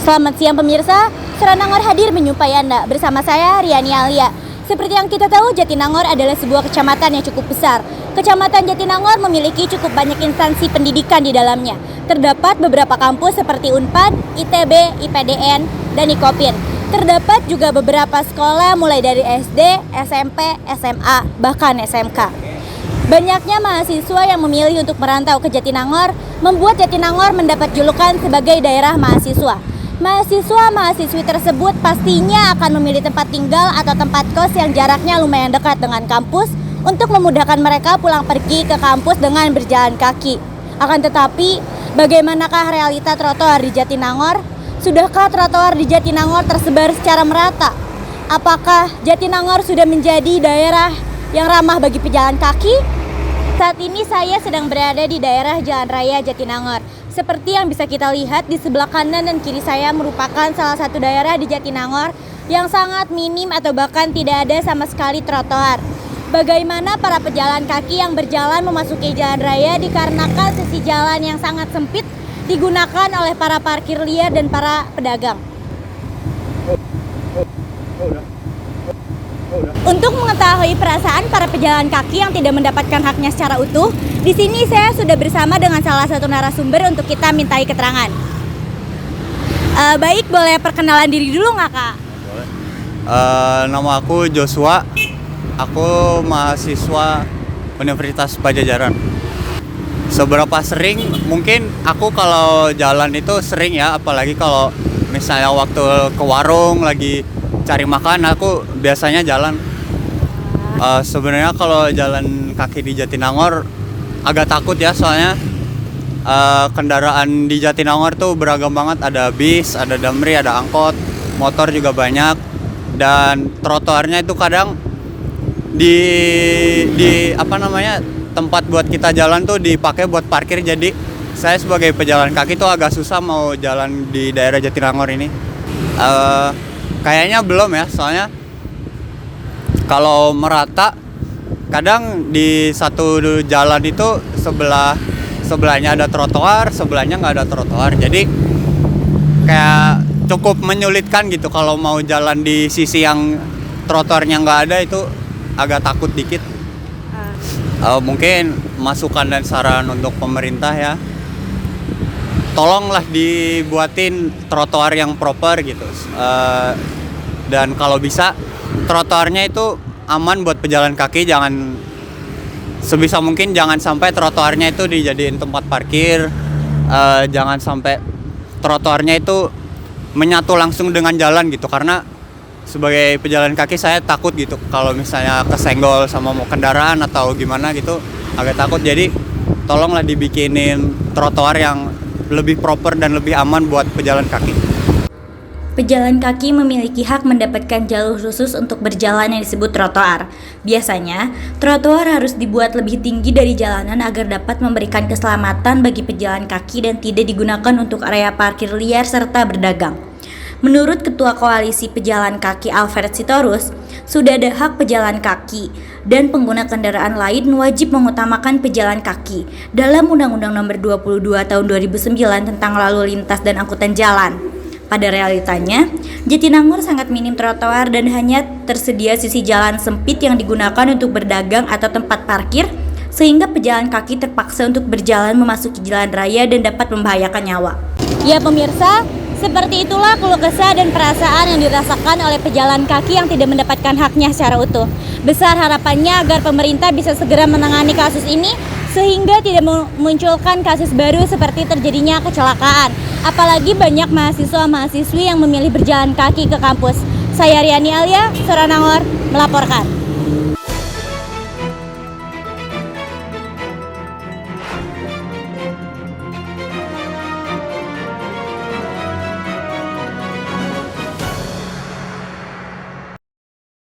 Selamat siang pemirsa, Suranangor hadir menyupai Anda. Bersama saya Riani Alia. Seperti yang kita tahu, Jatinangor adalah sebuah kecamatan yang cukup besar. Kecamatan Jatinangor memiliki cukup banyak instansi pendidikan di dalamnya. Terdapat beberapa kampus seperti Unpad, ITB, IPDN, dan IKOPIN. Terdapat juga beberapa sekolah mulai dari SD, SMP, SMA, bahkan SMK. Banyaknya mahasiswa yang memilih untuk merantau ke Jatinangor membuat Jatinangor mendapat julukan sebagai daerah mahasiswa. Mahasiswa-mahasiswi tersebut pastinya akan memilih tempat tinggal atau tempat kos yang jaraknya lumayan dekat dengan kampus untuk memudahkan mereka pulang pergi ke kampus dengan berjalan kaki. Akan tetapi, bagaimanakah realita trotoar di Jatinangor? Sudahkah trotoar di Jatinangor tersebar secara merata? Apakah Jatinangor sudah menjadi daerah yang ramah bagi pejalan kaki? Saat ini saya sedang berada di daerah Jalan Raya Jatinangor. Seperti yang bisa kita lihat di sebelah kanan dan kiri saya merupakan salah satu daerah di Jatinangor yang sangat minim atau bahkan tidak ada sama sekali trotoar. Bagaimana para pejalan kaki yang berjalan memasuki jalan raya dikarenakan sisi jalan yang sangat sempit digunakan oleh para parkir liar dan para pedagang. Untuk mengetahui perasaan para pejalan kaki yang tidak mendapatkan haknya secara utuh, di sini saya sudah bersama dengan salah satu narasumber untuk kita mintai keterangan. Baik, boleh perkenalan diri dulu nggak, Kak? Boleh. Nama aku Joshua. Aku mahasiswa Universitas Padjadjaran. Seberapa sering? Mungkin aku kalau jalan itu sering ya, apalagi kalau misalnya waktu ke warung lagi cari makan, aku biasanya jalan. Sebenarnya kalau jalan kaki di Jatinangor agak takut ya, soalnya kendaraan di Jatinangor tuh beragam banget. Ada bis, ada damri, ada angkot, motor juga banyak. Dan trotoarnya itu kadang di tempat buat kita jalan tuh dipakai buat parkir. Jadi saya sebagai pejalan kaki tuh agak susah mau jalan di daerah Jatinangor ini. Kayaknya belum ya, soalnya kalau merata kadang di satu jalan itu sebelahnya ada trotoar, sebelahnya nggak ada trotoar. Jadi kayak cukup menyulitkan gitu kalau mau jalan di sisi yang trotoarnya nggak ada, itu agak takut dikit. Mungkin masukan dan saran untuk pemerintah ya, tolonglah dibuatin trotoar yang proper gitu. Dan kalau bisa trotoarnya itu aman buat pejalan kaki. Sebisa mungkin jangan sampai trotoarnya itu dijadiin tempat parkir. Jangan sampai trotoarnya itu menyatu langsung dengan jalan gitu, karena sebagai pejalan kaki saya takut gitu kalau misalnya kesenggol sama kendaraan atau gimana gitu, agak takut. Jadi tolonglah dibikinin trotoar yang lebih proper dan lebih aman buat pejalan kaki. Pejalan kaki memiliki hak mendapatkan jalur khusus untuk berjalan yang disebut trotoar. Biasanya, trotoar harus dibuat lebih tinggi dari jalanan agar dapat memberikan keselamatan bagi pejalan kaki dan tidak digunakan untuk area parkir liar serta berdagang. Menurut Ketua Koalisi Pejalan Kaki Alfred Sitorus, sudah ada hak pejalan kaki dan pengguna kendaraan lain wajib mengutamakan pejalan kaki dalam Undang-Undang Nomor 22 Tahun 2009 tentang Lalu Lintas dan Angkutan Jalan. Pada realitanya, Jatinangor sangat minim trotoar dan hanya tersedia sisi jalan sempit yang digunakan untuk berdagang atau tempat parkir, sehingga pejalan kaki terpaksa untuk berjalan memasuki jalan raya dan dapat membahayakan nyawa. Ya pemirsa, seperti itulah keluh kesah dan perasaan yang dirasakan oleh pejalan kaki yang tidak mendapatkan haknya secara utuh. Besar harapannya agar pemerintah bisa segera menangani kasus ini sehingga tidak memunculkan kasus baru seperti terjadinya kecelakaan. Apalagi banyak mahasiswa-mahasiswi yang memilih berjalan kaki ke kampus. Saya Riani Alia, Suranangor, melaporkan.